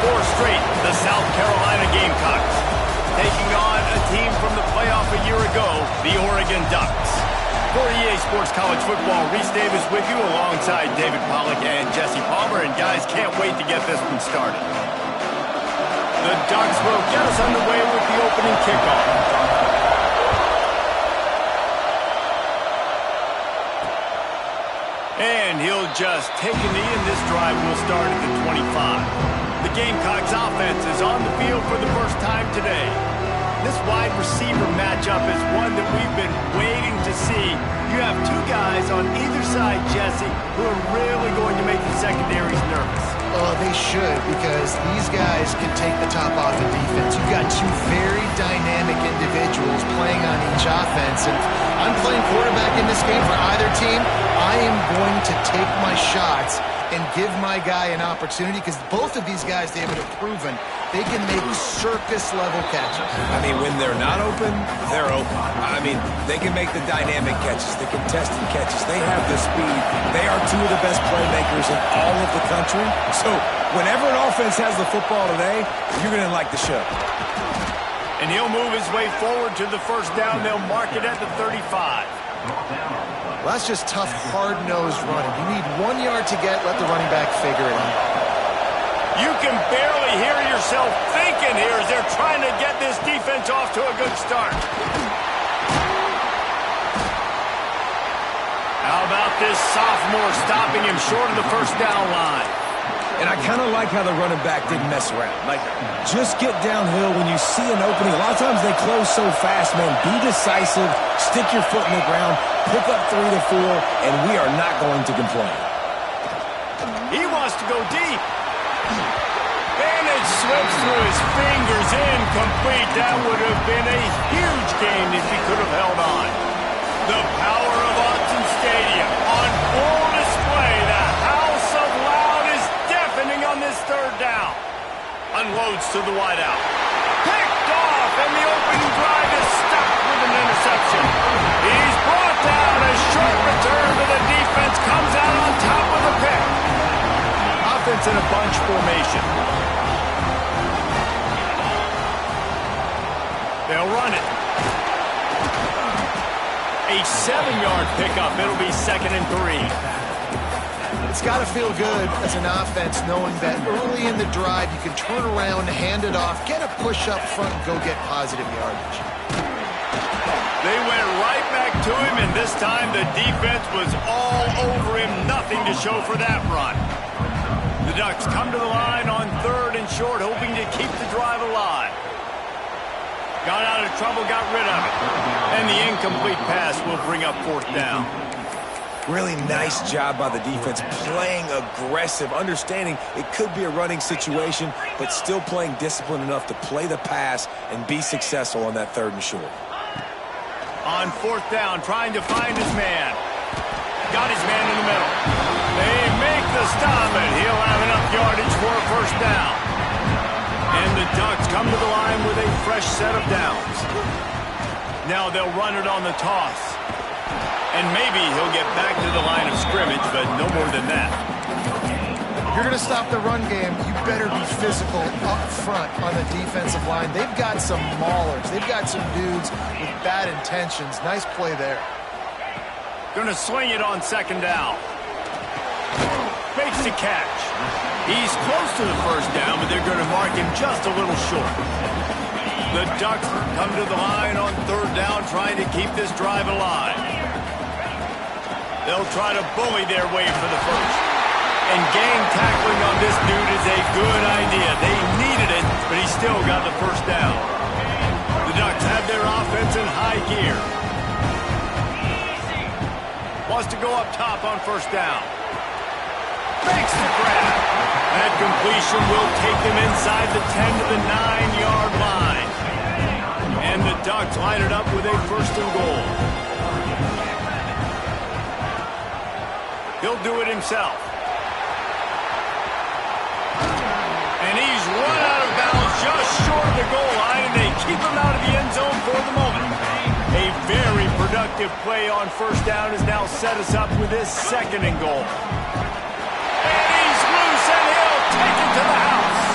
4 straight, the South Carolina Gamecocks, taking on a team from the playoff a year ago, the Oregon Ducks. For EA Sports College Football, Reese Davis with you alongside David Pollack and Jesse Palmer. And guys, can't wait to get this one started. The Ducks will get us underway with the opening kickoff. And he'll just take a knee, and this drive will start at the 25. The Gamecocks offense is on the field for the first time today. This wide receiver matchup is one that we've been waiting to see. You have 2 guys on either side, Jesse, who are really going to make the secondaries nervous. Oh, they should, because these guys can take the top off the defense. You've got 2 very dynamic individuals playing on each offense, and I'm playing quarterback in this game for either team. I am going to take my shots and give my guy an opportunity, because both of these guys, David, have proven they can make circus-level catches. I mean, when they're not open, they're open. I mean, they can make the dynamic catches, the contested catches. They have the speed. They are 2 of the best playmakers in all of the country. So whenever an offense has the football today, you're going to like the show. And he'll move his way forward to the first down. They'll mark it at the 35. Well, that's just tough, hard-nosed running. You need 1 yard to get, let the running back figure it out. You can barely hear yourself thinking here as they're trying to get this defense off to a good start. How about this sophomore stopping him short of the first down line? And I kind of like how the running back didn't mess around. Like, just get downhill when you see an opening. A lot of times they close so fast, man. Be decisive, stick your foot in the ground, pick up 3 to 4, and we are not going to complain. He wants to go deep. And it slips through his fingers, incomplete. That would have been a huge gain if he could have held on. The power of Autzen Stadium on full display. The house of loud is deafening on this third down. Unloads to the wideout. Picked off, and the opening drive is stopped with an interception. He's brought down. A short return to the defense comes out on top of the pick. Offense in a bunch formation. They'll run it. A 7-yard pickup. It'll be 2nd and 3. It's got to feel good as an offense knowing that early in the drive you can turn around, hand it off, get a push up front, and go get positive yardage. They went right back to him, and this time the defense was all over him. Nothing to show for that run. The Ducks come to the line on 3rd and short, hoping to keep the drive alive. Got out of trouble, got rid of it. And the incomplete pass will bring up 4th down. Really nice job by the defense, playing aggressive, understanding it could be a running situation, but still playing disciplined enough to play the pass and be successful on that 3rd and short. On 4th down, trying to find his man. Got his man in the middle. They make the stop, and he'll have enough yardage for a first down. And the Ducks come to the line with a fresh set of downs. Now they'll run it on the toss. And maybe he'll get back to the line of scrimmage, but no more than that. If you're going to stop the run game, you better be physical up front on the defensive line. They've got some maulers. They've got some dudes with bad intentions. Nice play there. Going to swing it on 2nd down. Makes the catch. He's close to the first down, but they're going to mark him just a little short. The Ducks come to the line on 3rd down, trying to keep this drive alive. They'll try to bully their way for the first. And gang tackling on this dude is a good idea. They needed it, but he still got the first down. The Ducks have their offense in high gear. Wants to go up top on 1st down. Makes the grab. That completion will take them inside the 10 to the 9-yard line. And the Ducks line it up with a 1st and goal. He'll do it himself. And he's run out of bounds just short of the goal line, and they keep him out of the end zone for the moment. A very productive play on 1st down has now set us up with his 2nd and goal. And he's loose, and he'll take it to the house.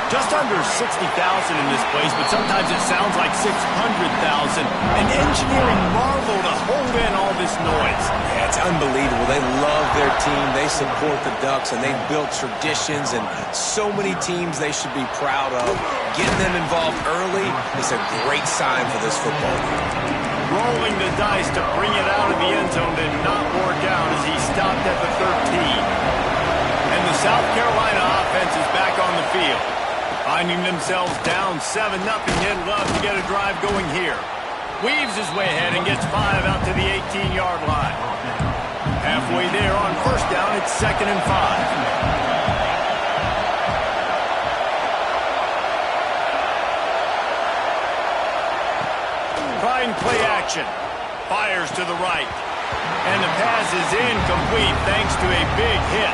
Just under 60,000 in this place, but sometimes it sounds like 600,000. An engineering marvel to hold in all this noise. Yeah, it's unbelievable. They love their team. They support the Ducks, and they've built traditions and so many teams they should be proud of. Getting them involved early is a great sign for this football team. Rolling the dice to bring it out of the end zone did not work out as he stopped at the 13. And the South Carolina offense is back on the field. Finding themselves down 7-0, they'd love to get a drive going here. Weaves his way ahead and gets 5 out to the 18-yard line. Halfway there on first down, it's 2nd and 5. Trying play action. Fires to the right. And the pass is incomplete thanks to a big hit.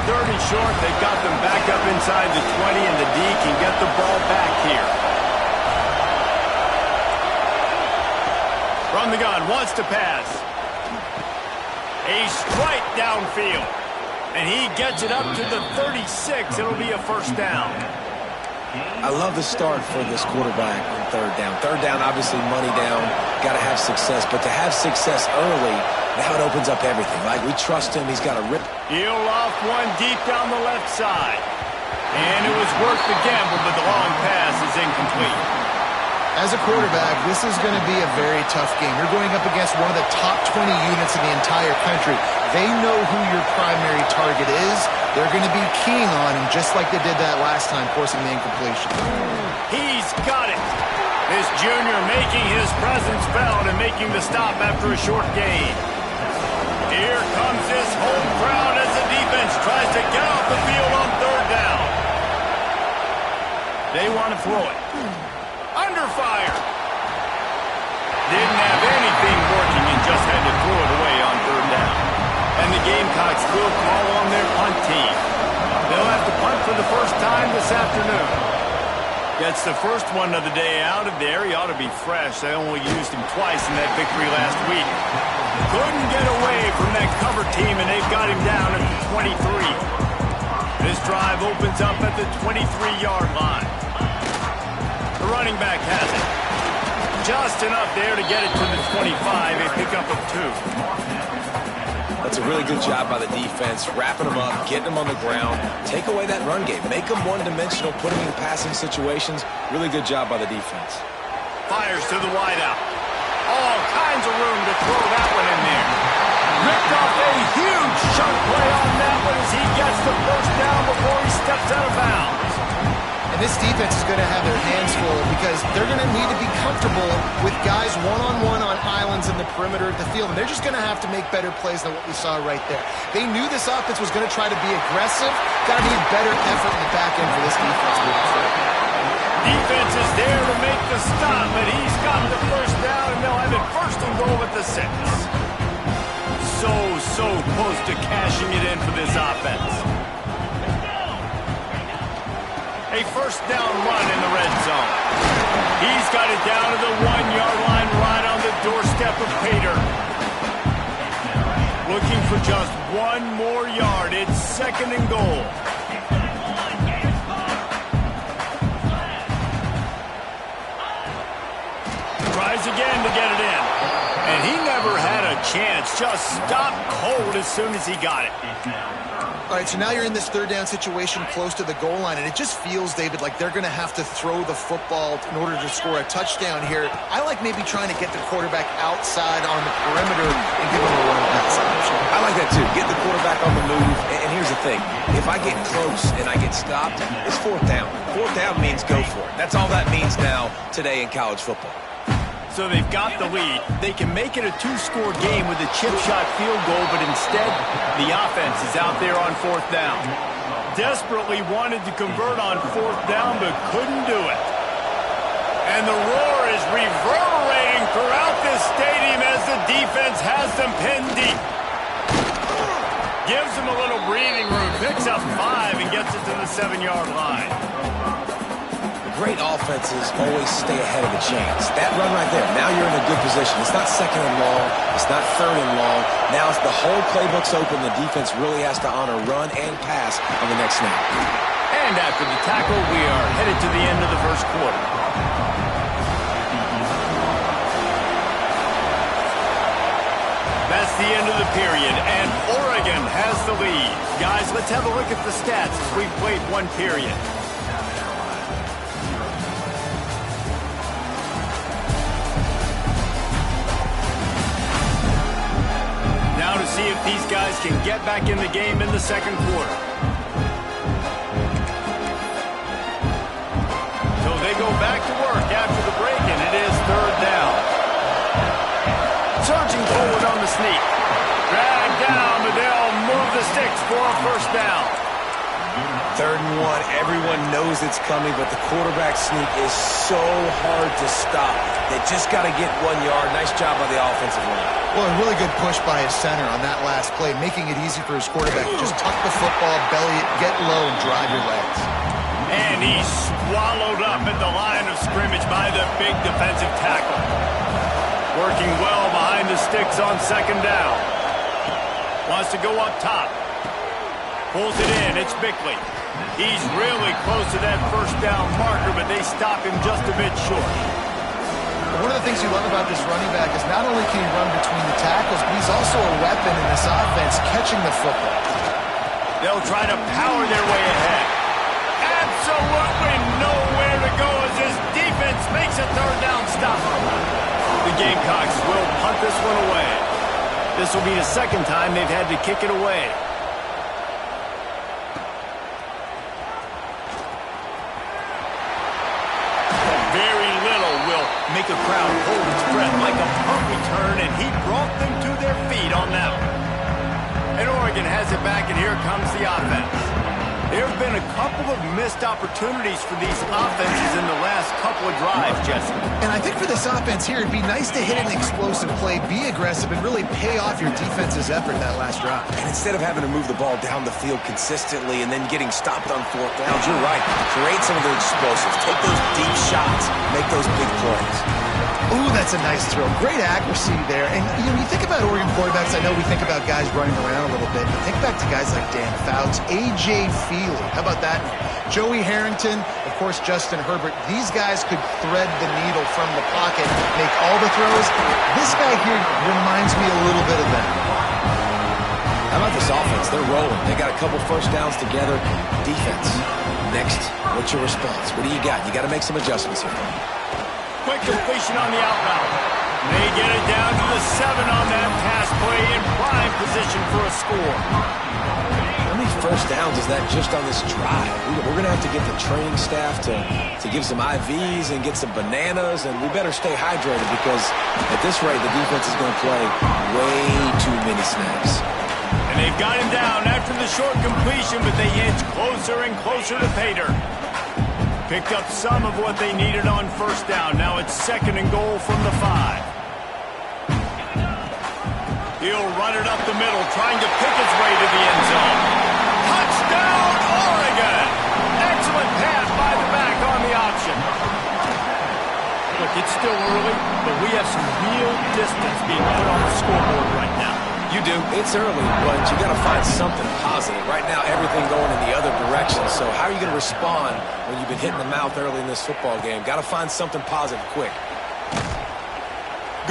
3rd and short, they got them back up inside the 20, and the D can get the ball back here. From the gun, wants to pass. A strike downfield. And he gets it up to the 36. It'll be a first down. I love the start for this quarterback on 3rd down. 3rd down, obviously money down, got to have success. But to have success early, now it opens up everything. Like, we trust him. He's got a rip. He'll loft one deep down the left side. And it was worth the gamble, but the long pass is incomplete. As a quarterback, this is going to be a very tough game. You're going up against one of the top 20 units in the entire country. They know who your primary target is. They're going to be keen on him, just like they did that last time, forcing the incompletion. He's got it. This junior making his presence felt and making the stop after a short gain. Here comes this home crowd as the defense tries to get off the field on 3rd down. They want to throw it. Under fire. Didn't have anything working and just had to throw it away on 3rd down. And the Gamecocks will call on their punt team. They'll have to punt for the first time this afternoon. Gets the first one of the day out of there. He ought to be fresh. They only used him twice in that victory last week. Couldn't get away from that cover team, and they've got him down at the 23. This drive opens up at the 23-yard line. The running back has it. Just enough there to get it to the 25, a pickup of 2. That's a really good job by the defense, wrapping them up, getting them on the ground, take away that run game, make them one-dimensional, put them in passing situations. Really good job by the defense. Fires to the wideout. All kinds of room to throw that one in there. Ripped off a huge chunk play on that one as he gets the first down before he steps out of bounds. And this defense is going to have their hands full because they're going to need to be comfortable with guys one-on-one on islands in the perimeter of the field. And they're just going to have to make better plays than what we saw right there. They knew this offense was going to try to be aggressive. Got to need better effort in the back end for this defense moving forward. Defense is there to make the stop, but he's got the first down, and they'll have it 1st and goal at the 6. So close to cashing it in for this offense. A first down run in the red zone. He's got it down to the 1-yard line right on the doorstep of Pater. Looking for just 1 more yard. It's 2nd and goal. Tries again to get it in. And he never had a chance. Just stopped cold as soon as he got it. All right, so now you're in this 3rd down situation close to the goal line, and it just feels, David, like they're going to have to throw the football in order to score a touchdown here. I like maybe trying to get the quarterback outside on the perimeter and give him a run pass option. I like that too. Get the quarterback on the move. And here's the thing. If I get close and I get stopped, it's 4th down. 4th down means go for it. That's all that means now today in college football. So they've got the lead. They can make it a 2-score game with a chip shot field goal, but instead, the offense is out there on 4th down. Desperately wanted to convert on 4th down, but couldn't do it. And the roar is reverberating throughout this stadium as the defense has them pinned deep. Gives them a little breathing room, picks up 5 and gets it to the 7-yard line. Great offenses always stay ahead of the chains. That run right there, now you're in a good position. It's not 2nd and long. It's not 3rd and long. Now it's the whole playbook's open. The defense really has to honor run and pass on the next snap. And And after the tackle, we are headed to the end of the first quarter. That's the end of the period, and Oregon has the lead. Guys, let's have a look at the stats as we've played one period. Now to see if these guys can get back in the game in the second quarter. So they go back to work after the break, and it is third down. Surging forward on the sneak. Drag down, but they'll move the sticks for a first down. 3rd and 1. Everyone knows it's coming, but the quarterback sneak is so hard to stop. They just got to get 1 yard. Nice job by the offensive line. Well, a really good push by his center on that last play, making it easy for his quarterback to just tuck the football, belly it, get low, and drive your legs. And he's swallowed up at the line of scrimmage by the big defensive tackle. Working well behind the sticks on second down. Wants to go up top. Pulls it in. It's Bickley. He's really close to that first down marker, but they stop him just a bit short. One of the things you love about this running back is not only can he run between the tackles, but he's also a weapon in this offense, catching the football. They'll try to power their way ahead. Absolutely nowhere to go as his defense makes a third down stop. The Gamecocks will punt this one away. This will be the second time they've had to kick it away. Very little will make a crowd hold its breath like a punt return, and he brought them to their feet on that one. And Oregon has it back, and here comes the offense. There have been a couple of missed opportunities for these offenses in the last couple of drives, Jesse. And I think for this offense here, it'd be nice to hit an explosive play, be aggressive, and really pay off your defense's effort that last drive. And instead of having to move the ball down the field consistently and then getting stopped on 4th downs, you're right. Create some of the explosives. Take those deep shots. Make those big plays. Ooh, that's a nice throw. Great accuracy there. And, you think about Oregon quarterbacks, I know we think about guys running around a little bit, but think back to guys like Dan Fouts, A.J. Feely. How about that? Joey Harrington, of course, Justin Herbert. These guys could thread the needle from the pocket, make all the throws. This guy here reminds me a little bit of that. How about this offense? They're rolling. They got a couple first downs together. Defense. Next, what's your response? What do you got? You got to make some adjustments here. Quick completion on the out route. They get it down to the 7 on that pass play in prime position for a score. How many first downs is that just on this drive? We're going to have to get the training staff to give some IVs and get some bananas, and we better stay hydrated because at this rate, the defense is going to play way too many snaps. And they've got him down after the short completion, but they inch closer and closer to pay dirt. Picked up some of what they needed on first down. Now it's 2nd and goal from the 5. He'll run it up the middle, trying to pick his way to the end zone. Touchdown, Oregon! Excellent pass by the back on the option. Look, it's still early, but we have some real distance being put on the scoreboard right now. You do. It's early, but you got to find something positive. Right now, everything going in the other direction. So how are you going to respond when you've been hit in the mouth early in this football game? Got to find something positive quick.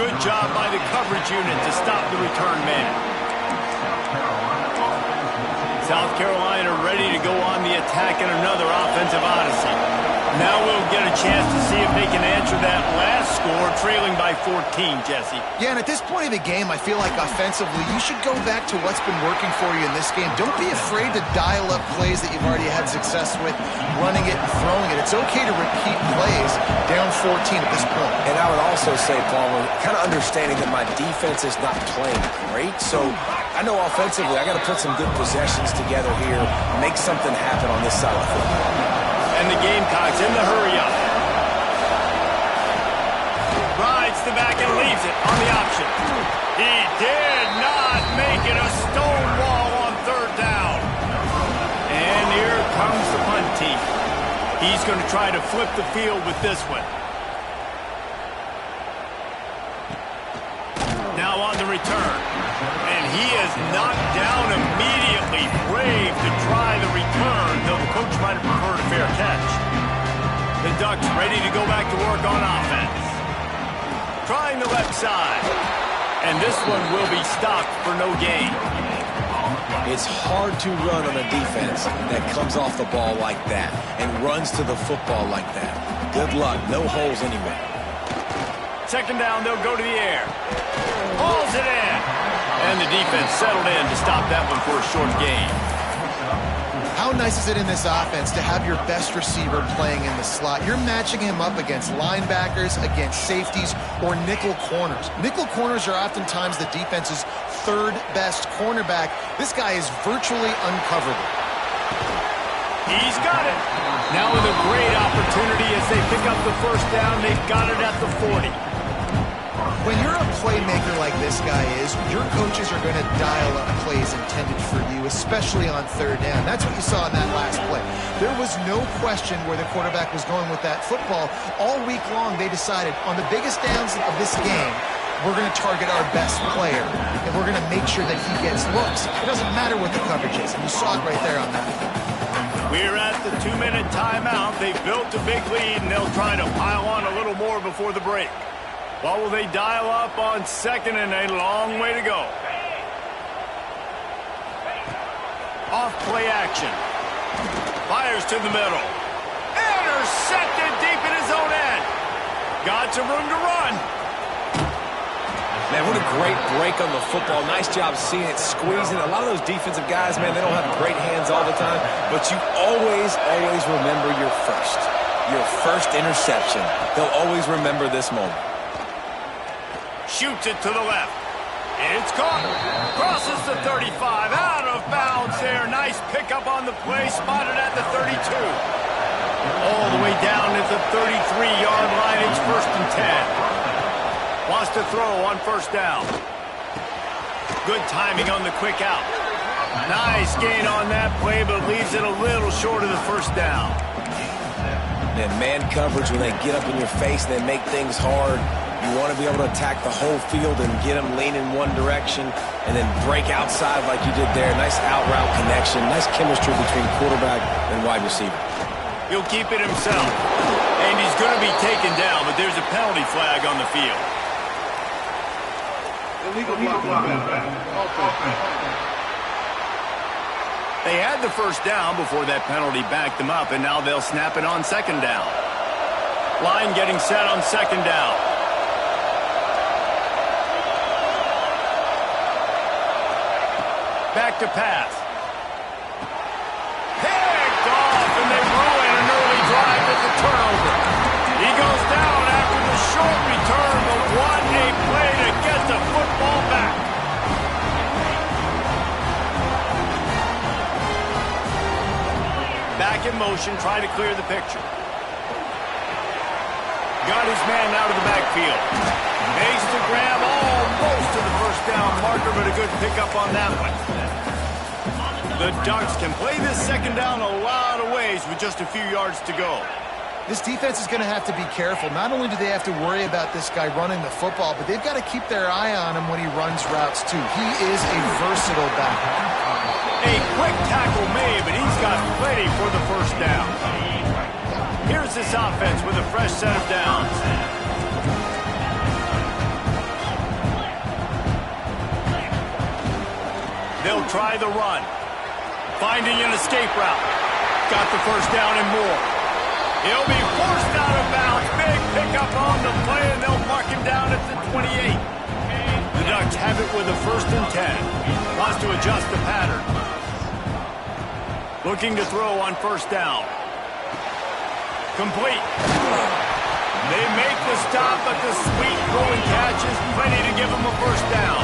Good job by the coverage unit to stop the return man. South Carolina ready to go on the attack in another offensive odyssey. Now we'll get a chance to see if they can answer that last score, trailing by 14, Jesse. Yeah, and at this point of the game, I feel like offensively, you should go back to what's been working for you in this game. Don't be afraid to dial up plays that you've already had success with, running it and throwing it. It's okay to repeat plays down 14 at this point. And I would also say, Palmer, kind of understanding that my defense is not playing great, so I know offensively I got to put some good possessions together here, make something happen on this side of the football. And the Gamecocks in the hurry-up. Rides the back and leaves it on the option. He did not make it a stone wall on 3rd down. And here comes the punt team. He's going to try to flip the field with this one. Now on the return. And he is knocked down immediately. Brave to try the return, though the coach might have preferred a fair catch. The Ducks ready to go back to work on offense. Trying the left side. And this one will be stopped for no gain. It's hard to run on a defense that comes off the ball like that and runs to the football like that. Good luck. No holes anyway. Second down, they'll go to the air. Hauls it in. And the defense settled in to stop that one for a short gain. How nice is it in this offense to have your best receiver playing in the slot? You're matching him up against linebackers, against safeties, or nickel corners. Nickel corners are oftentimes the defense's third best cornerback. This guy is virtually uncoverable. He's got it. Now with a great opportunity as they pick up the first down. They've got it at the 40. When you're a playmaker like this guy is, your coaches are going to dial up plays intended for you, especially on third down. That's what you saw in that last play. There was no question where the quarterback was going with that football. All week long, they decided on the biggest downs of this game, we're going to target our best player, and we're going to make sure that he gets looks. It doesn't matter what the coverage is, and you saw it right there on that. We're at the 2-minute timeout. They've built a big lead, and they'll try to pile on a little more before the break. What will they dial up on second and a long way to go? Off play action. Fires to the middle. Intercepted deep in his own end. Got some room to run. Man, what a great break on the football. Nice job seeing it, squeezing. A lot of those defensive guys, man, they don't have great hands all the time, but you always remember your first interception. They'll always remember this moment. Shoots it to the left. It's caught. Crosses the 35. Out of bounds there. Nice pickup on the play. Spotted at the 32. All the way down at the 33-yard line. It's 1st and 10. Wants to throw on first down. Good timing on the quick out. Nice gain on that play, but leaves it a little short of the first down. And man coverage, when they get up in your face and they make things hard, you want to be able to attack the whole field and get them leaning one direction and then break outside like you did there. Nice out route connection. Nice chemistry between quarterback and wide receiver. He'll keep it himself. And he's going to be taken down, but there's a penalty flag on the field. They had the first down before that penalty backed them up, and now they'll snap it on second down. Line getting set on second down. Back to pass. Picked off, and they ruin an early drive with the turnover. He goes down after the short return, but what a play to get the football back. Back in motion, trying to clear the picture. Got his man out of the backfield. Makes the grab almost to the first down marker, but a good pickup on that one. The Ducks can play this second down a lot of ways with just a few yards to go. This defense is going to have to be careful. Not only do they have to worry about this guy running the football, but they've got to keep their eye on him when he runs routes too. He is a versatile back. A quick tackle made, but he's got plenty for the first down. Here's this offense with a fresh set of downs. They'll try the run. Finding an escape route. Got the first down and more. He'll be forced out of bounds. Big pickup on the play, and they'll mark him down at the 28. The Ducks have it with a 1st and 10. Wants to adjust the pattern. Looking to throw on first down. Complete. They make the stop, but the sweet throwing catch is plenty to give them a first down.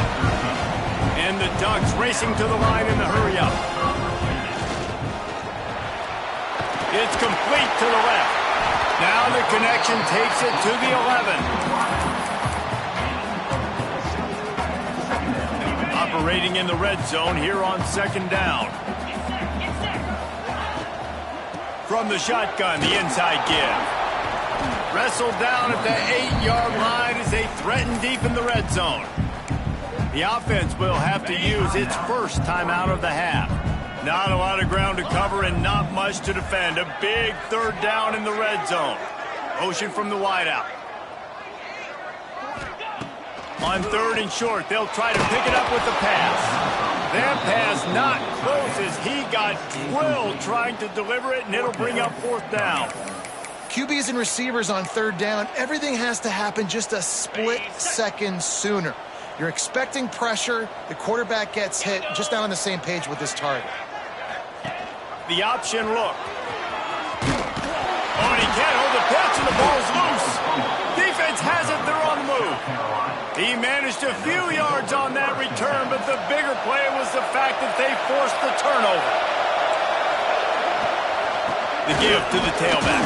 And the Ducks racing to the line in the hurry-up. It's complete to the left. Now the connection takes it to the 11. Operating in the red zone here on second down. From the shotgun, the inside give. Wrestled down at the 8-yard line as they threaten deep in the red zone. The offense will have to use its first timeout of the half. Not a lot of ground to cover and not much to defend. A big third down in the red zone. Motion from the wideout. On third and short, they'll try to pick it up with the pass. That pass not close as he got drilled trying to deliver it, and it'll bring up fourth down. QBs and receivers on third down, everything has to happen just a split second sooner. You're expecting pressure, the quarterback gets hit, just not on the same page with his target. The option look. Oh, and he can't hold the pitch, and the ball's loose. Defense has it, they're on the move. He managed a few yards on that return, but the bigger play was the fact that they forced the turnover. The give to the tailback.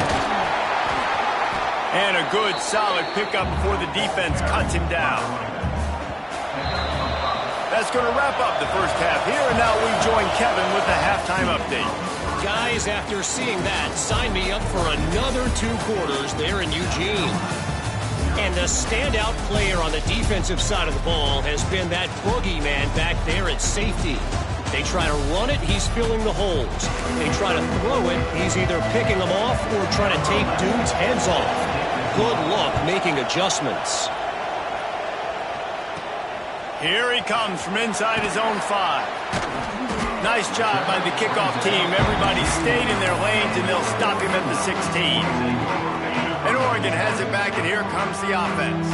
And a good, solid pickup before the defense cuts him down. That's going to wrap up the first half here, and now we join Kevin with the halftime update. Guys, after seeing that, sign me up for another 2 quarters there in Eugene. And the standout player on the defensive side of the ball has been that boogeyman back there at safety. They try to run it, he's filling the holes. They try to throw it, he's either picking them off or trying to take dudes' heads off. Good luck making adjustments. Here he comes from inside his own 5. Nice job by the kickoff team. Everybody stayed in their lanes, and they'll stop him at the 16. And Oregon has it back, and here comes the offense.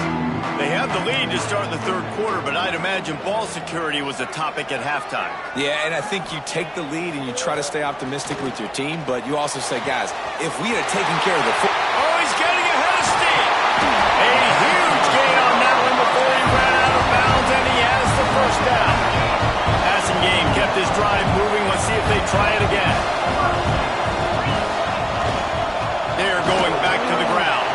They have the lead to start the third quarter, but I'd imagine ball security was a topic at halftime. Yeah, and I think you take the lead and you try to stay optimistic with your team, but you also say, guys, if we had taken care of the football... Oh, he's getting ahead of steam. A huge gain on that one before he ran out of bounds, and he has the first down. Passing game kept his drive moving. Let's see if they try it again. They're going back to the ground.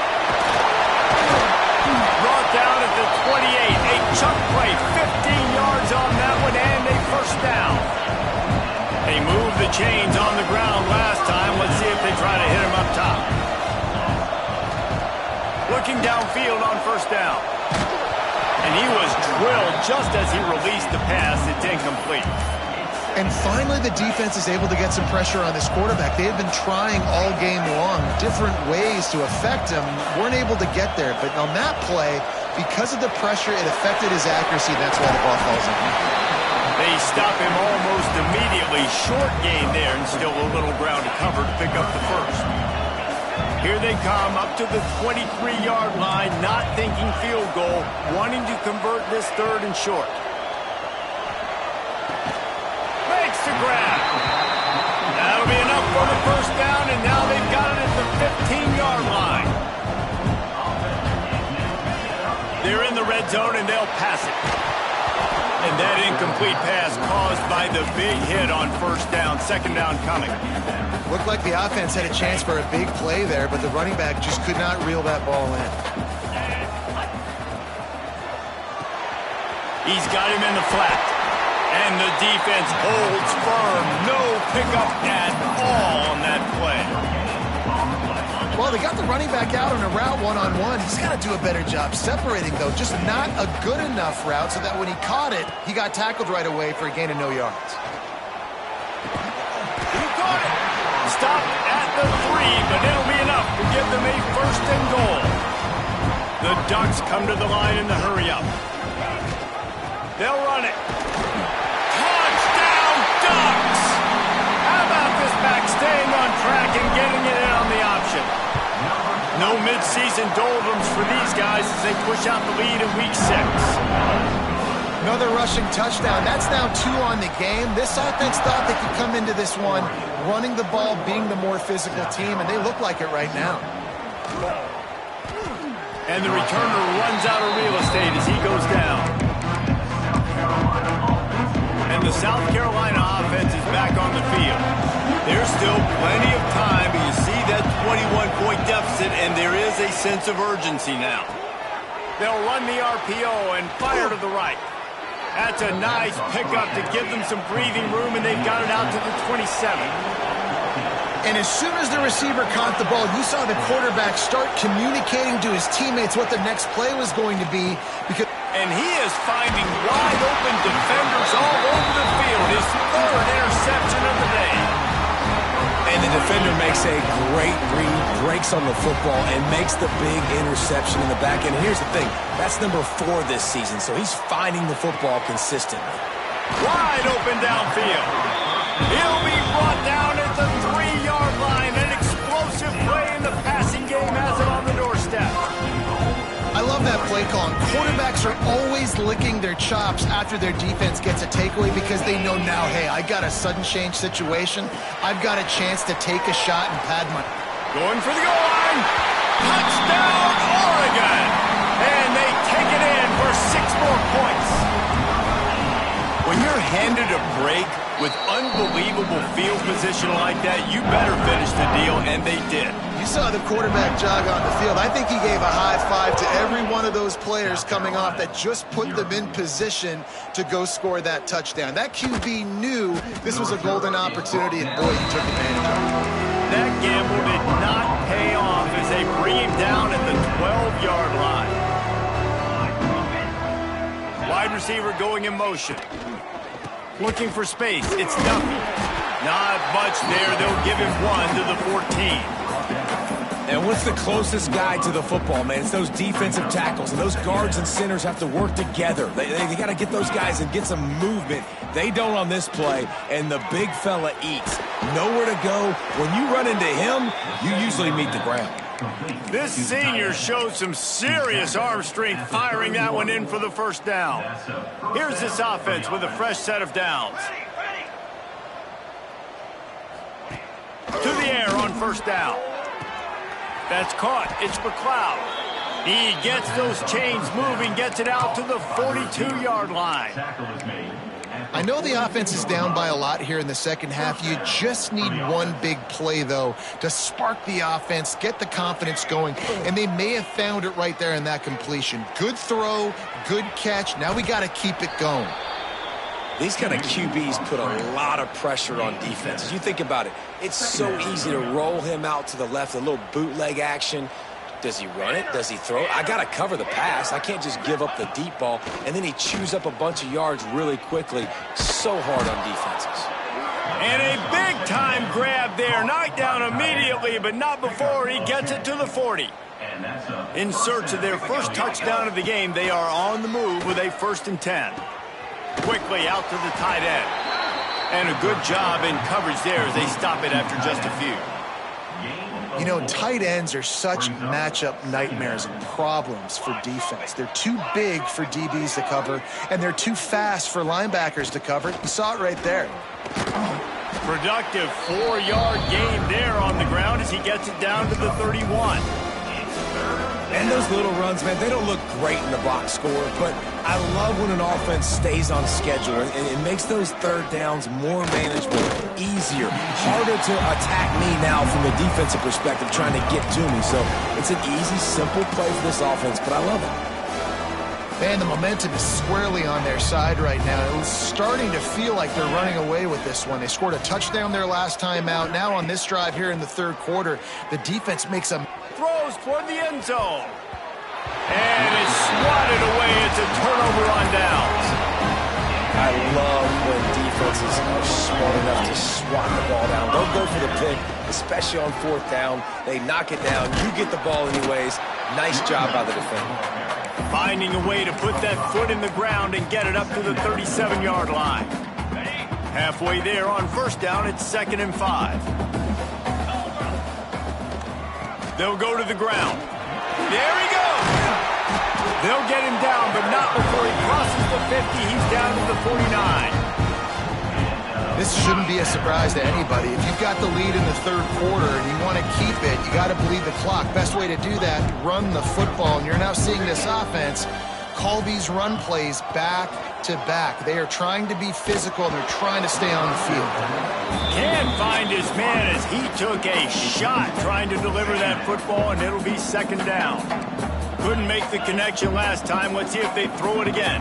Brought down at the 28. A chunk play, 15 yards on that one, and a first down. They moved the chains on the ground last time. Let's see if they try to hit him up top. Looking downfield on first down. And he was drilled just as he released the pass. It's incomplete. And finally, the defense is able to get some pressure on this quarterback. They had been trying all game long, different ways to affect him, weren't able to get there. But on that play, because of the pressure, it affected his accuracy. That's why the ball falls in. They stop him almost immediately. Short gain there, and still a little ground to cover to pick up the first. Here they come up to the 23-yard line, not thinking field goal, wanting to convert this third and short. Makes the grab. That'll be enough for the first down, and now they've got it at the 15-yard line. They're in the red zone, and they'll pass it. And that incomplete pass caused by the big hit on first down. Second down coming. Looked like the offense had a chance for a big play there, but the running back just could not reel that ball in. He's got him in the flat. And the defense holds firm. No pickup at all on that play. Well, they got the running back out on a route one-on-one. He's got to do a better job separating, though. Just not a good enough route so that when he caught it, he got tackled right away for a gain of no yards. He caught it. Stopped at the 3, but it'll be enough to give them a first and goal. The Ducks come to the line in the hurry-up. They'll run it. Touchdown, Ducks! How about this back staying on track and getting it in on the option? No mid-season doldrums for these guys as they push out the lead in week 6. Another rushing touchdown. That's now 2 on the game. This offense thought they could come into this one running the ball, being the more physical team, and they look like it right now. And the returner runs out of real estate as he goes down. And the South Carolina offense is back on the field. There's still plenty of time, but you see that 21-point deficit, and there is a sense of urgency now. They'll run the RPO and fire to the right. That's a nice pickup to give them some breathing room, and they've got it out to the 27. And as soon as the receiver caught the ball, you saw the quarterback start communicating to his teammates what the next play was going to be, because And he is finding wide-open defenders all over the field. His third interception of the day. And the defender makes a great read, breaks on the football, and makes the big interception in the back end. And here's the thing, that's number 4 this season, so he's finding the football consistently. Wide open downfield. He'll be brought down at the 3-yard line. An explosive play in the passing game has it on the doorstep. I love that play call. And quarterbacks are always licking their chops after their defense gets a takeaway because they know now, hey, I got a sudden change situation. I've got a chance to take a shot and pad my... Going for the goal line. Touchdown, Oregon. And they take it in for 6 more points. When you're handed a break with unbelievable field position like that, you better finish the deal, and they did. You saw the quarterback jog on the field. I think he gave a high five to every one of those players coming off that just put them in position to go score that touchdown. That QB knew this was a golden opportunity, and boy, he took advantage of it. That gamble did not pay off as they bring him down at the 12-yard line. Wide receiver going in motion. Looking for space. It's Duffy. Not much there. They'll give him 1 to the 14. And what's the closest guy to the football, man? It's those defensive tackles. And those guards and centers have to work together. They got to get those guys and get some movement. They don't on this play, and the big fella eats. Nowhere to go. When you run into him, you usually meet the ground. This senior showed some serious arm strength firing that one in for the first down. Here's this offense with a fresh set of downs. To the air on first down. That's caught. It's McLeod. He gets those chains moving, gets it out to the 42-yard line. I know the offense is down by a lot here in the second half. You just need one big play, though, to spark the offense, get the confidence going, and they may have found it right there in that completion. Good throw, good catch. Now we got to keep it going. These kind of QBs put a lot of pressure on defenses. You think about it, it's so easy to roll him out to the left, a little bootleg action. Does he run it? Does he throw it? I got to cover the pass. I can't just give up the deep ball. And then he chews up a bunch of yards really quickly. So hard on defenses. And a big-time grab there. Knocked down immediately, but not before he gets it to the 40. In search of their first touchdown of the game, they are on the move with a 1st and 10. Quickly out to the tight end. And a good job in coverage there as they stop it after just a few. You know, tight ends are such matchup nightmares and problems for defense. They're too big for DBs to cover, and they're too fast for linebackers to cover. You saw it right there. Productive 4-yard gain there on the ground as he gets it down to the 31. And those little runs, man, they don't look great in the box score, but I love when an offense stays on schedule, and it makes those third downs more manageable, easier, harder to attack me now from the defensive perspective trying to get to me. So it's an easy, simple play for this offense, but I love it. Man, the momentum is squarely on their side right now. It was starting to feel like they're running away with this one. They scored a touchdown their last time out. Now on this drive here in the third quarter, the defense makes a... Throws toward the end zone. And it's swatted away. It's a turnover on downs. I love when defenses are smart enough to swat the ball down. Don't go for the pick, especially on 4th down. They knock it down. You get the ball anyways. Nice job by the defender. Finding a way to put that foot in the ground and get it up to the 37-yard line. Halfway there on first down, it's 2nd and 5. They'll go to the ground. There he goes. They'll get him down, but not before he crosses the 50. He's down to the 49. This shouldn't be a surprise to anybody. If you've got the lead in the third quarter and you want to keep it, you got to bleed the clock. Best way to do that, run the football. And you're now seeing this offense call these run plays back to back. They are trying to be physical, and they're trying to stay on the field. Can't find his man as he took a shot trying to deliver that football, and it'll be 2nd down. Couldn't make the connection last time. Let's see if they throw it again.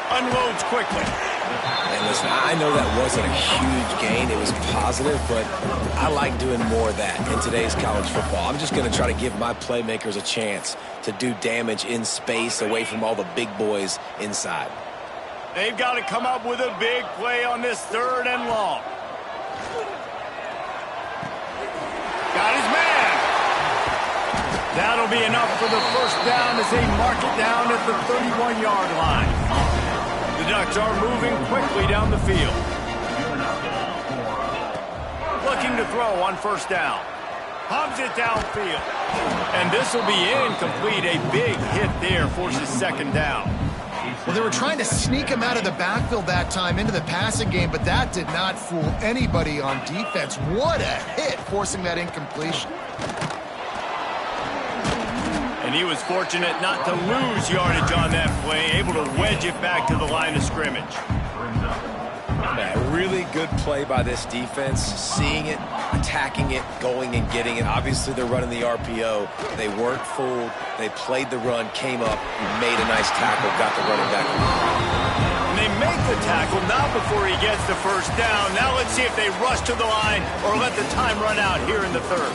Unloads quickly. And Listen, I know that wasn't a huge gain. It was positive, but I like doing more of that in today's college football. I'm just going to try to give my playmakers a chance to do damage in space away from all the big boys inside. They've got to come up with a big play on this 3rd and long. Got his man. That'll be enough for the first down as they mark it down at the 31-yard line. The Ducks are moving quickly down the field. Looking to throw on first down. Pumps it downfield. And this will be incomplete. A big hit there forces 2nd down. Well, they were trying to sneak him out of the backfield that time into the passing game, but that did not fool anybody on defense. What a hit, forcing that incompletion. And he was fortunate not to lose yardage on that play, able to wedge it back to the line of scrimmage. Man, really good play by this defense, seeing it, attacking it, going and getting it. Obviously, they're running the RPO. They weren't fooled. They played the run, came up, made a nice tackle, got the running back. And they make the tackle not before he gets the first down. Now let's see if they rush to the line or let the time run out here in the 3rd.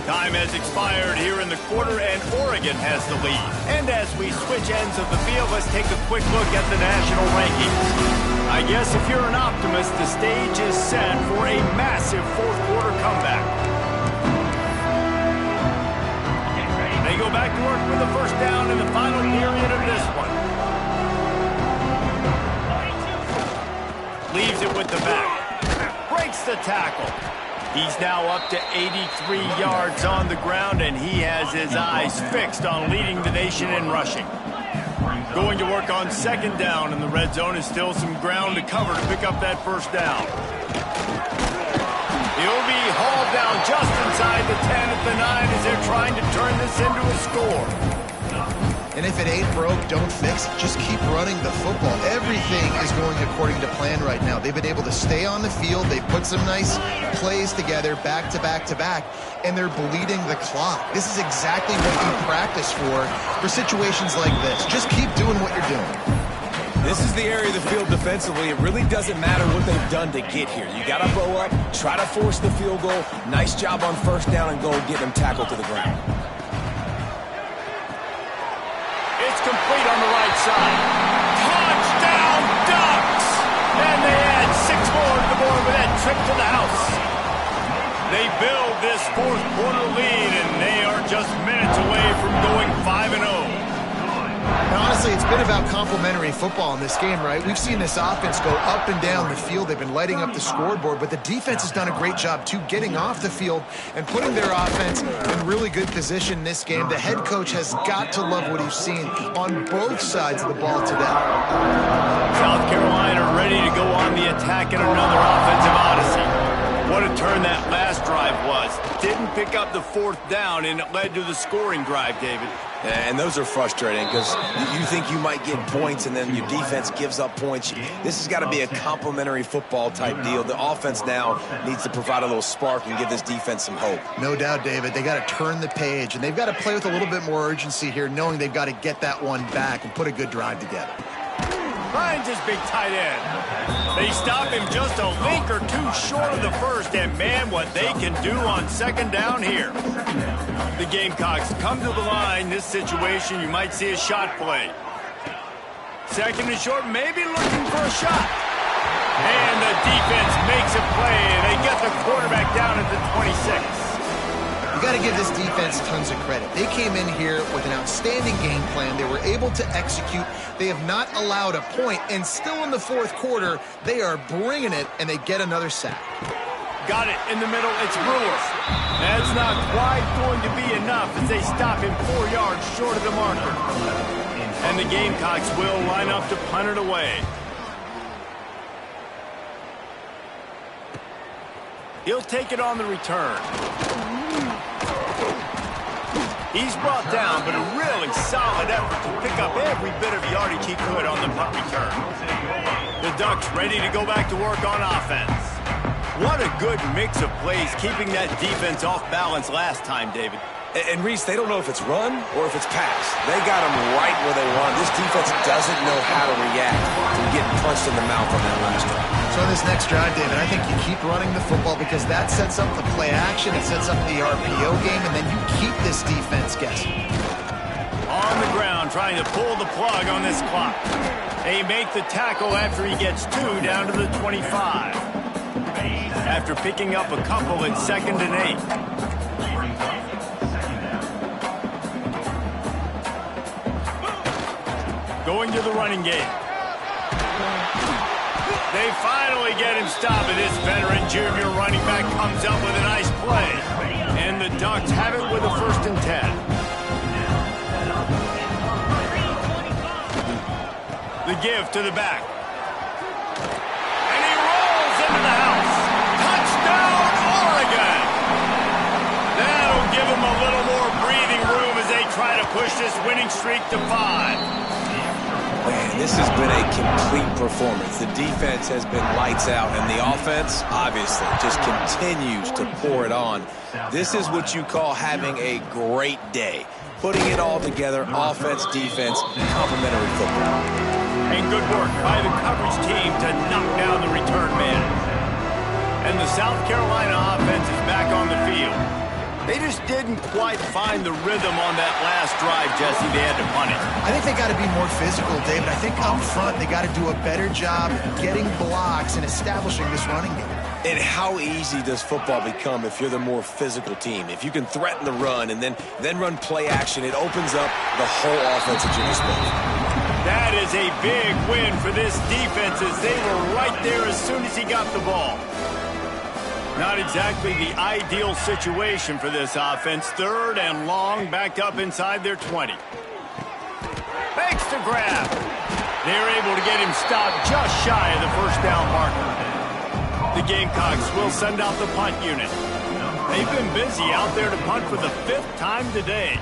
Time has expired here in the quarter, and Oregon has the lead. And as we switch ends of the field, let's take a quick look at the national rankings. I guess if you're an optimist, the stage is set for a massive 4th quarter comeback. They go back to work with the first down in the final period of this one. Leaves it with the back. Breaks the tackle. He's now up to 83 yards on the ground, and he has his eyes fixed on leading the nation in rushing. Going to work on 2nd down, and the red zone is still some ground to cover to pick up that first down. He'll be hauled down just inside the 10 at the 9 as they're trying to turn this into a score. And if it ain't broke, don't fix it. Just keep running the football. Everything is going according to plan right now. They've been able to stay on the field. They've put some nice plays together, back to back to back, and they're bleeding the clock. This is exactly what you practice for situations like this. Just keep doing what you're doing. This is the area of the field defensively. It really doesn't matter what they've done to get here. You got to bow up, try to force the field goal. Nice job on first down and goal, get them tackled to the ground. It's complete on the right side. Touchdown, Ducks! And they add 6 more to the board with that trip to the house. They build this 4th quarter lead, and they are just minutes away from going 5-0. And honestly, it's been about complementary football in this game, right? We've seen this offense go up and down the field. They've been lighting up the scoreboard, but the defense has done a great job, too, getting off the field and putting their offense in really good position in this game. The head coach has got to love what he's seen on both sides of the ball today. South Carolina ready to go on the attack in another offensive odyssey. What a turn that last drive was. Didn't pick up the 4th down, and it led to the scoring drive, David. And those are frustrating because you think you might get points and then your defense gives up points. This has got to be a complementary football type deal. The offense now needs to provide a little spark and give this defense some hope. No doubt, David. They got to turn the page, and they've got to play with a little bit more urgency here, knowing they've got to get that one back and put a good drive together. Finds his big tight end. They stop him just a link or two short of the first, and man, what they can do on 2nd down here. The Gamecocks come to the line. This situation, you might see a shot play. 2nd and short, maybe looking for a shot. And the defense makes a play, and they get the quarterback down at the 26. You got to give this defense tons of credit. They came in here with an outstanding game plan. They were able to execute. They have not allowed a point, and still in the 4th quarter, they are bringing it, and they get another sack. Got it in the middle. It's Brewer. That's not quite going to be enough as they stop him 4 yards short of the marker. And the Gamecocks will line up to punt it away. He'll take it on the return. He's brought down, but a really solid effort to pick up every bit of yardage he could on the punt return. The Ducks ready to go back to work on offense. What a good mix of plays, keeping that defense off balance last time, David. And Reese, they don't know if it's run or if it's pass. They got them right where they want. This defense doesn't know how to react to getting punched in the mouth on that last drive. So in this next drive, David, I think you keep running the football because that sets up the play action, it sets up the RPO game, and then you keep this defense guessing. On the ground, trying to pull the plug on this clock. They make the tackle after he gets 2 down to the 25. After picking up a couple at 2nd and 8. Going to the running game. They finally get him stopped, and this veteran junior running back comes up with a nice play. And the Ducks have it with a 1st and 10. The give to the back. And he rolls into the house. Touchdown, Oregon! That'll give him a little more breathing room as they try to push this winning streak to 5. Man, this has been a complete performance. The defense has been lights out, and the offense, obviously, just continues to pour it on. This is what you call having a great day. Putting it all together, offense, defense, complementary football. And good work by the coverage team to knock down the return man. And the South Carolina offense is back on the field. They just didn't quite find the rhythm on that last drive, Jesse. They had to punt it. I think they got to be more physical, David. I think up front they got to do a better job getting blocks and establishing this running game. And how easy does football become if you're the more physical team? If you can threaten the run and then run play action, it opens up the whole offense at your disposal. That is a big win for this defense as they were right there as soon as he got the ball. Not exactly the ideal situation for this offense. 3rd and long, backed up inside their 20. Fakes to grab. They're able to get him stopped just shy of the 1st down marker. The Gamecocks will send out the punt unit. They've been busy out there to punt for the 5th time today.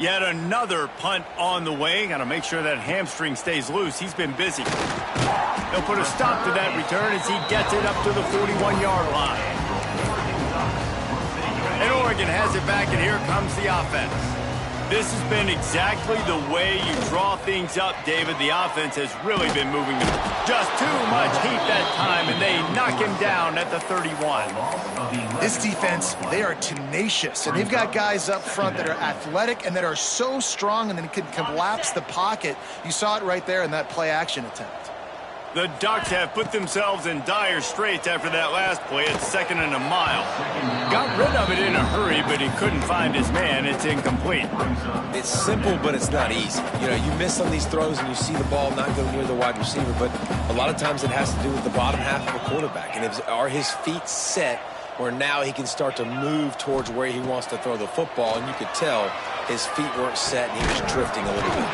Yet another punt on the way. Got to make sure that hamstring stays loose. He's been busy. They'll put a stop to that return as he gets it up to the 41-yard line. And Oregon has it back, and here comes the offense. This has been exactly the way you draw things up, David. The offense has really been moving them. Just too much heat that time, and they knock him down at the 31. This defense, they are tenacious, and they've got guys up front that are athletic and that are so strong and then can collapse the pocket. You saw it right there in that play-action attempt. The Ducks have put themselves in dire straits after that last play at 2nd and a mile. Got rid of it in a hurry, but he couldn't find his man. It's incomplete. It's simple, but it's not easy. You know, you miss on these throws and you see the ball not go near the wide receiver, but a lot of times it has to do with the bottom half of a quarterback. And are his feet set where now he can start to move towards where he wants to throw the football, and you could tell his feet weren't set and he was drifting a little bit.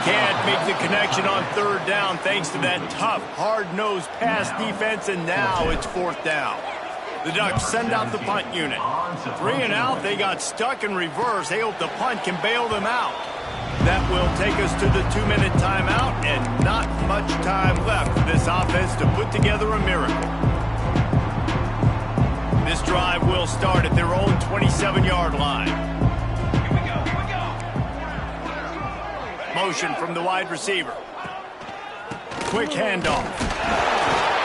Can't make the connection on 3rd down thanks to that tough, hard-nosed pass defense, and now it's 4th down. The Ducks send out the punt unit. 3 and out, they got stuck in reverse. They hope the punt can bail them out. That will take us to the 2-minute timeout, and not much time left for this offense to put together a miracle. This drive will start at their own 27-yard line. Motion from the wide receiver. Quick handoff.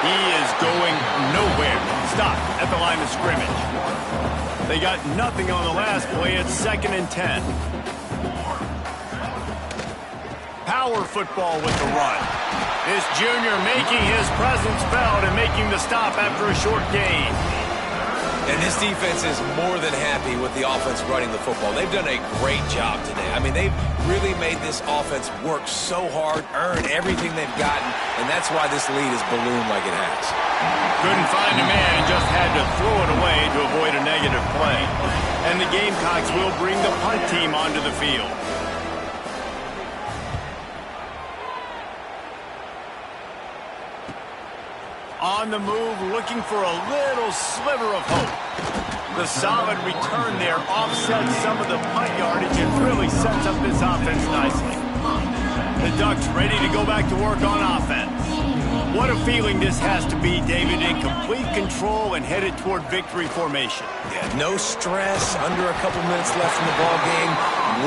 He is going nowhere. Stop at the line of scrimmage. They got nothing on the last play. It's 2nd and 10. Power football with the run. This junior making his presence felt and making the stop after a short gain. And this defense is more than happy with the offense running the football. They've done a great job today. I mean, they've really made this offense work so hard, earn everything they've gotten, and that's why this lead is ballooned like it has. Couldn't find a man and just had to throw it away to avoid a negative play. And the Gamecocks will bring the punt team onto the field. On the move, looking for a little sliver of hope. The solid return there offsets some of the punt yardage and really sets up this offense nicely. The Ducks ready to go back to work on offense. What a feeling this has to be, David, in complete control and headed toward victory formation. Yeah, no stress, under a couple minutes left in the ball game,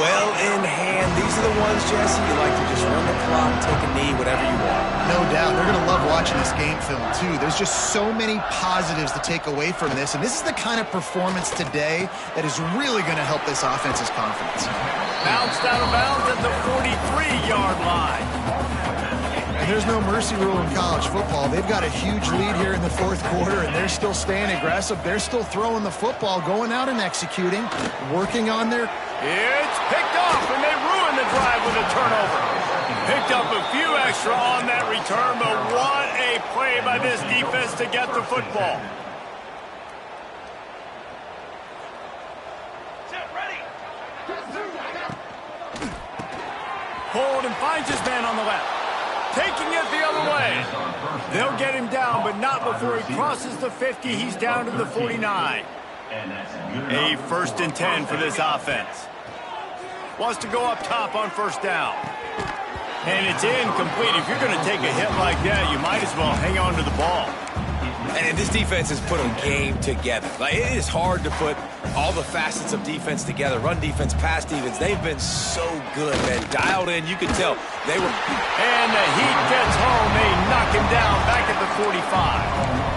well in hand. These are the ones, Jesse, you like to just run the clock, take a knee, whatever you want. No doubt. They're going to love watching this game film, too. There's just so many positives to take away from this, and this is the kind of performance today that is really going to help this offense's confidence. Bounced out of bounds at the 43-yard line. And there's no mercy rule in college football. They've got a huge lead here in the fourth quarter, and they're still staying aggressive. They're still throwing the football, going out and executing, working on their... It's picked off, and they ruin the drive with a turnover. Picked up a few extra on that return, but what a play by this defense to get the football. Hold and finds his man on the left. Taking it the other way. They'll get him down, but not before he crosses the 50. He's down to the 49. A 1st and 10 for this offense. Wants to go up top on 1st down. And it's incomplete. If you're going to take a hit like that, you might as well hang on to the ball. And this defense has put a game together. Like, it is hard to put all the facets of defense together. Run defense, pass defense. They've been so good, man. Dialed in. You can tell they were. And the Heat gets home. They knock him down back at the 45.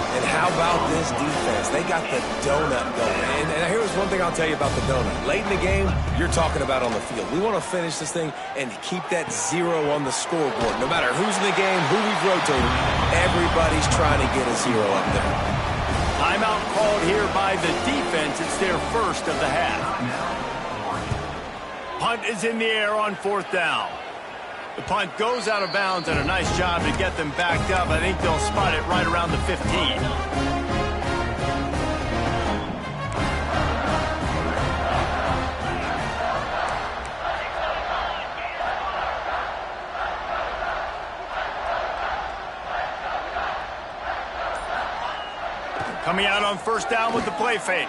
And how about this defense? They got the donut going. And here's one thing I'll tell you about the donut. Late in the game, you're talking about on the field. We want to finish this thing and keep that 0 on the scoreboard. No matter who's in the game, who we've rotated, everybody's trying to get a 0 up there. Timeout called here by the defense. It's their first of the half. Punt is in the air on 4th down. The punt goes out of bounds, and a nice job to get them backed up. I think they'll spot it right around the 15. Coming out on 1st down with the play fake.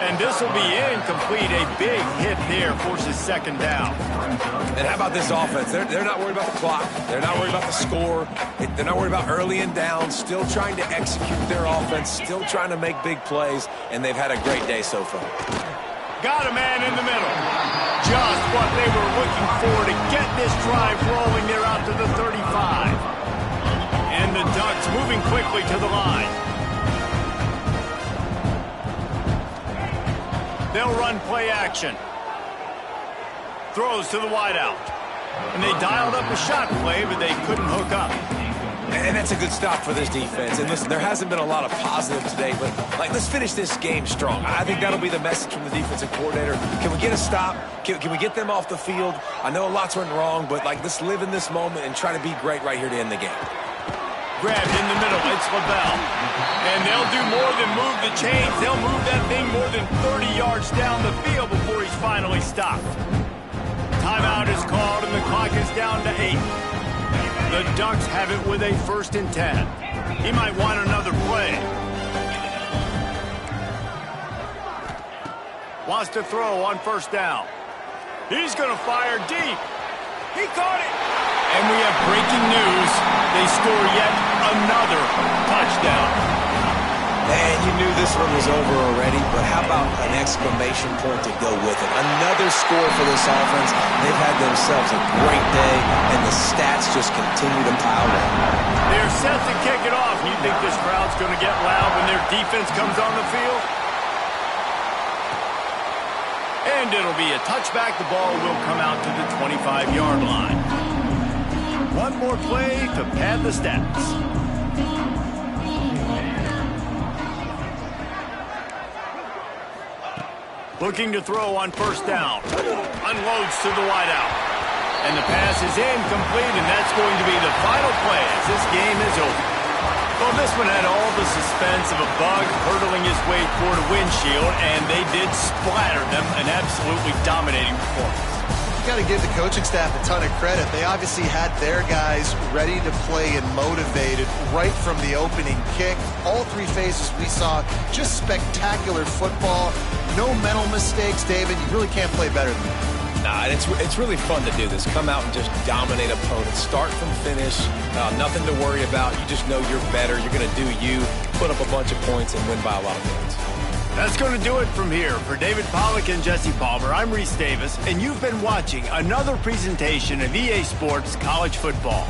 And this will be incomplete. A big hit there forces 2nd down. And how about this offense? They're not worried about the clock. They're not worried about the score. They're not worried about early and down. Still trying to execute their offense. Still trying to make big plays. And they've had a great day so far. Got a man in the middle. Just what they were looking for to get this drive rolling. They're out to the 35. And the Ducks moving quickly to the line. They'll run play action. Throws to the wideout. And they dialed up a shot play, but they couldn't hook up. And that's a good stop for this defense. And listen, there hasn't been a lot of positive today, but let's finish this game strong. I think that'll be the message from the defensive coordinator. Can we get a stop? Can we get them off the field? I know a lot's went wrong, but let's live in this moment and try to be great right here to end the game. Grabbed in the middle, it's LaBelle. And they'll do more than move the chains. They'll move that thing more than 30 yards down the field before he's finally stopped. Timeout is called, and the clock is down to 8. The Ducks have it with a 1st and 10. He might want another play. Wants to throw on 1st down. He's going to fire deep. He caught it. And we have breaking news. They score yet another touchdown. And you knew this one was over already, but how about an exclamation point to go with it? Another score for this offense. They've had themselves a great day, and the stats just continue to pile up. They're set to kick it off. You think this crowd's going to get loud when their defense comes on the field? And it'll be a touchback. The ball will come out to the 25-yard line. One more play to pad the stats. Looking to throw on 1st down. Unloads to the wideout. And the pass is incomplete, and that's going to be the final play as this game is over. Well, this one had all the suspense of a bug hurtling his way toward a windshield, and they did splatter them. An absolutely dominating performance. You got to give the coaching staff a ton of credit. They obviously had their guys ready to play and motivated right from the opening kick. All 3 phases we saw, just spectacular football. No mental mistakes, David. You really can't play better than that. Nah, it's really fun to do this. Come out and just dominate opponents. Start from finish. Nothing to worry about. You just know you're better. You're going to do you, put up a bunch of points, and win by a lot of points. That's going to do it from here. For David Pollack and Jesse Palmer, I'm Reese Davis, and you've been watching another presentation of EA Sports College Football.